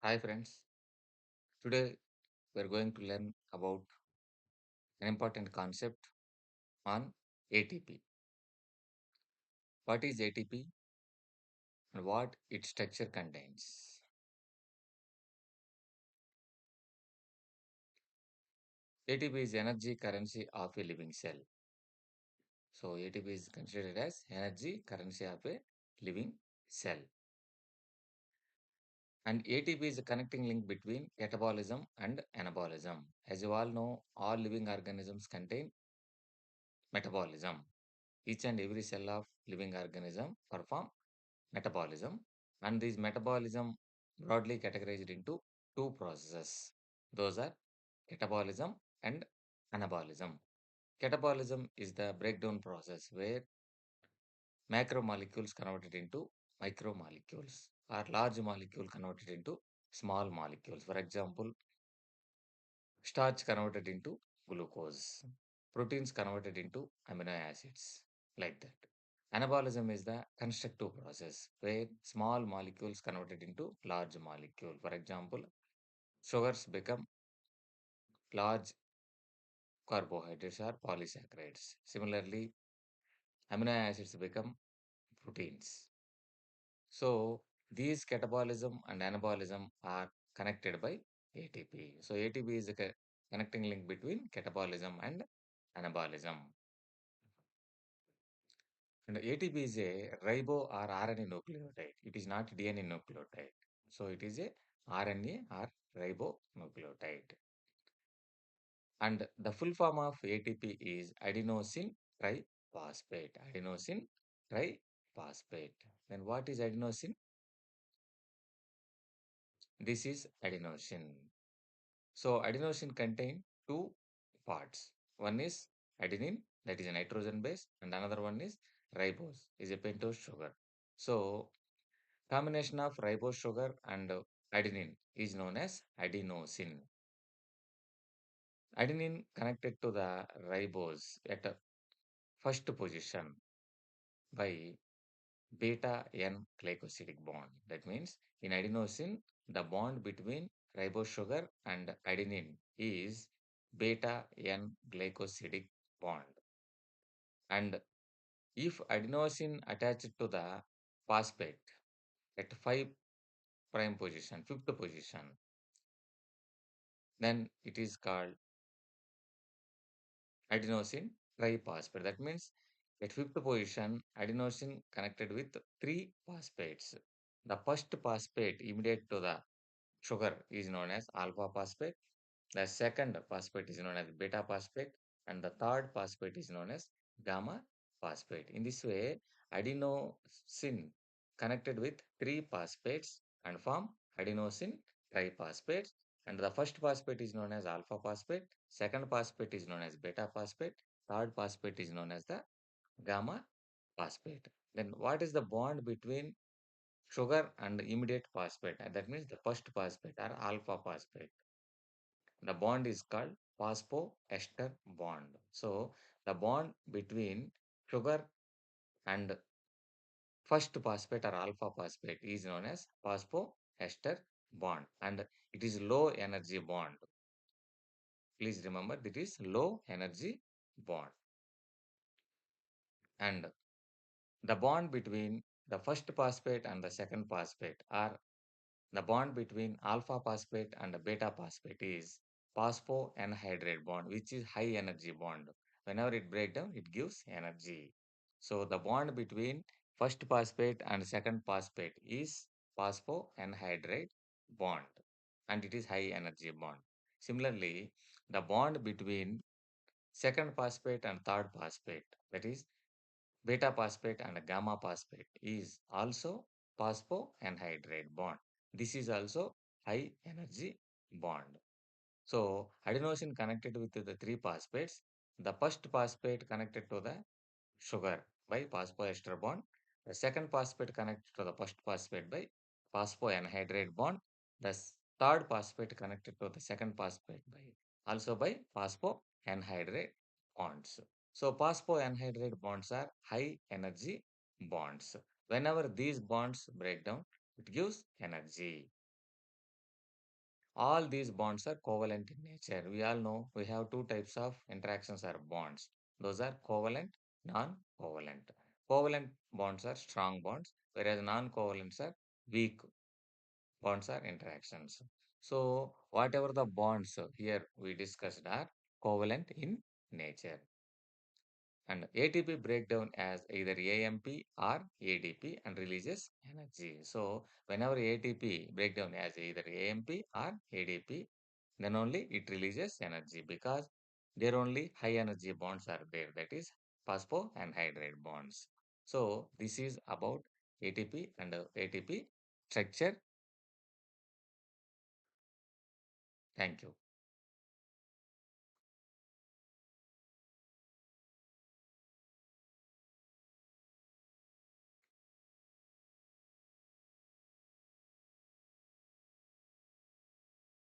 Hi friends, today we are going to learn about an important concept on ATP. What is ATP and what its structure contains? ATP is energy currency of a living cell. So ATP is considered as energy currency of a living cell. And ATP is a connecting link between catabolism and anabolism. As you all know, all living organisms contain metabolism. Each and every cell of living organism perform metabolism, and these metabolism broadly categorized into two processes. Those are catabolism and anabolism. Catabolism is the breakdown process where macromolecules converted into micromolecules or large molecule converted into small molecules. For example, starch converted into glucose, proteins converted into amino acids, like that. Anabolism is the constructive process where small molecules converted into large molecule. For example, sugars become large carbohydrates or polysaccharides. Similarly, amino acids become proteins. So these catabolism and anabolism are connected by ATP. So ATP is a connecting link between catabolism and anabolism. And ATP is a ribo or RNA nucleotide. It is not DNA nucleotide. So it is a RNA or ribonucleotide. And the full form of ATP is adenosine triphosphate. Adenosine triphosphate. Then what is adenosine? This is adenosine. So adenosine contain two parts. One is adenine, that is a nitrogen base, and another one is ribose, is a pentose sugar. So combination of ribose sugar and adenine is known as adenosine. Adenine connected to the ribose at a first position by beta N glycosidic bond. That means in adenosine, the bond between ribose sugar and adenine is beta N glycosidic bond. And if adenosine attached to the phosphate at 5 prime position, fifth position, then it is called adenosine triphosphate. That means at fifth position, adenosine connected with three phosphates. The first phosphate immediate to the sugar is known as alpha phosphate. The second phosphate is known as beta phosphate, and the third phosphate is known as gamma phosphate. In this way, adenosine connected with three phosphates and form adenosine triphosphates. And the first phosphate is known as alpha phosphate, second phosphate is known as beta phosphate, third phosphate is known as the gamma phosphate. Then what is the bond between sugar and immediate phosphate? And that means the first phosphate or alpha phosphate. The bond is called phosphoester bond. So the bond between sugar and first phosphate or alpha phosphate is known as phosphoester bond, and it is low energy bond. Please remember that is low energy bond. And the bond between the first phosphate and the second phosphate, or the bond between alpha phosphate and beta phosphate, is phosphoanhydride bond, which is high energy bond. Whenever it breaks down, it gives energy. So the bond between first phosphate and second phosphate is phosphoanhydride bond, and it is high energy bond. Similarly, the bond between second phosphate and third phosphate, that is beta phosphate and gamma phosphate, is also phosphoanhydride bond. This is also high energy bond. So adenosine connected with the three phosphates. The first phosphate connected to the sugar by phosphoester bond. The second phosphate connected to the first phosphate by phosphoanhydride bond. The third phosphate connected to the second phosphate by also by phosphoanhydride bonds. So phosphoanhydride bonds are high energy bonds. Whenever these bonds break down, it gives energy. All these bonds are covalent in nature. We all know we have two types of interactions or bonds. Those are covalent, non-covalent. Covalent bonds are strong bonds, whereas non-covalents are weak bonds or interactions. So whatever the bonds here we discussed are covalent in nature. And ATP breakdown as either AMP or ADP and releases energy. So whenever ATP breakdown as either AMP or ADP, then only it releases energy because there only high energy bonds are there. That is phospho and hydrate bonds. So this is about ATP and ATP structure. Thank you.